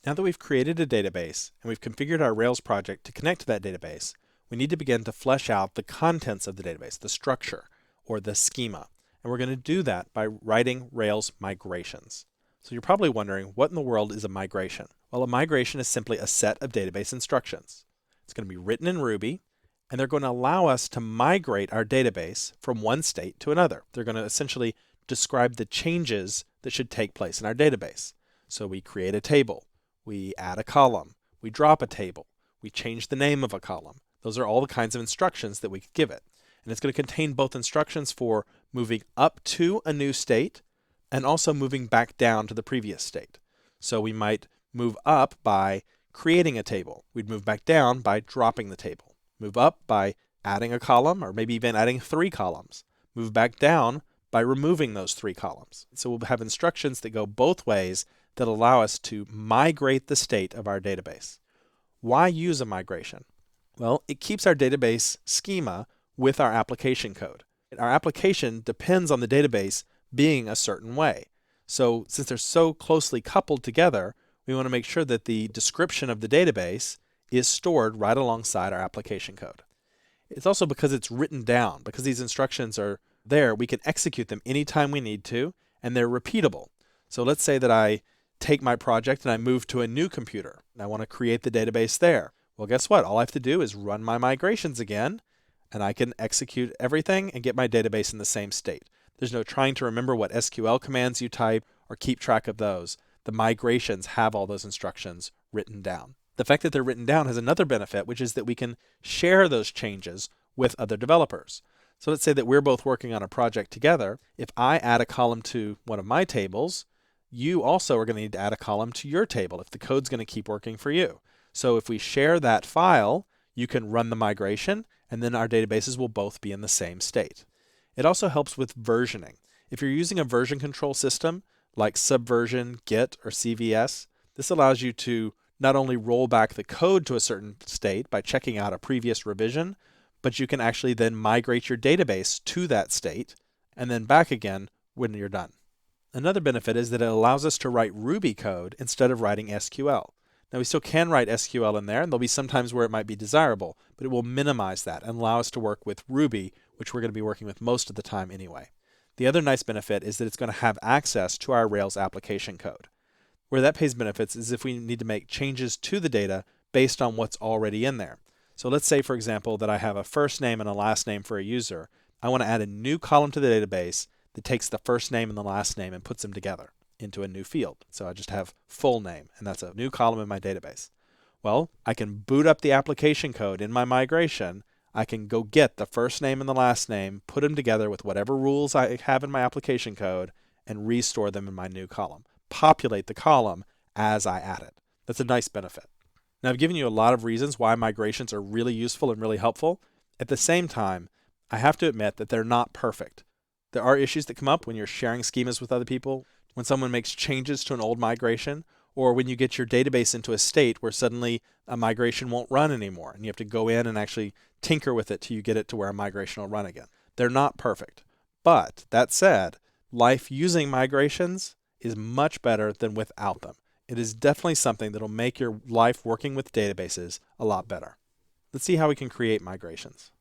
Now that we've created a database and we've configured our Rails project to connect to that database, we need to begin to flesh out the contents of the database, the structure or the schema. And we're going to do that by writing Rails migrations. So you're probably wondering, what in the world is a migration? Well, a migration is simply a set of database instructions. It's going to be written in Ruby, and they're going to allow us to migrate our database from one state to another. They're going to essentially describe the changes that should take place in our database. So we create a table, we add a column, we drop a table, we change the name of a column. Those are all the kinds of instructions that we could give it. And it's going to contain both instructions for moving up to a new state and also moving back down to the previous state. So we might move up by creating a table. We'd move back down by dropping the table. Move up by adding a column, or maybe even adding 3 columns. Move back down by removing those 3 columns. So we'll have instructions that go both ways that allow us to migrate the state of our database. Why use a migration? Well, it keeps our database schema with our application code. Our application depends on the database being a certain way. So since they're so closely coupled together, we want to make sure that the description of the database is stored right alongside our application code. It's also because it's written down. Because these instructions are there, we can execute them anytime we need to, and they're repeatable. So let's say that I take my project and I move to a new computer, and I want to create the database there. Well, guess what? All I have to do is run my migrations again, and I can execute everything and get my database in the same state. There's no trying to remember what SQL commands you type or keep track of those. The migrations have all those instructions written down. The fact that they're written down has another benefit, which is that we can share those changes with other developers. So let's say that we're both working on a project together. If I add a column to one of my tables, you also are going to need to add a column to your table if the code's going to keep working for you. So if we share that file, you can run the migration, and then our databases will both be in the same state. It also helps with versioning. If you're using a version control system like Subversion, Git, or CVS, this allows you to not only roll back the code to a certain state by checking out a previous revision, but you can actually then migrate your database to that state and then back again when you're done. Another benefit is that it allows us to write Ruby code instead of writing SQL. Now, we still can write SQL in there, and there'll be some times where it might be desirable, but it will minimize that and allow us to work with Ruby, which we're going to be working with most of the time anyway. The other nice benefit is that it's going to have access to our Rails application code. Where that pays benefits is if we need to make changes to the data based on what's already in there. So let's say, for example, that I have a first name and a last name for a user. I want to add a new column to the database that takes the first name and the last name and puts them together into a new field. So I just have full name, and that's a new column in my database. Well, I can boot up the application code in my migration. I can go get the first name and the last name, put them together with whatever rules I have in my application code, and restore them in my new column. Populate the column as I add it. That's a nice benefit. Now, I've given you a lot of reasons why migrations are really useful and really helpful. At the same time, I have to admit that they're not perfect. There are issues that come up when you're sharing schemas with other people, when someone makes changes to an old migration, or when you get your database into a state where suddenly a migration won't run anymore, and you have to go in and actually tinker with it till you get it to where a migration will run again. They're not perfect. But that said, life using migrations is much better than without them. It is definitely something that will make your life working with databases a lot better. Let's see how we can create migrations.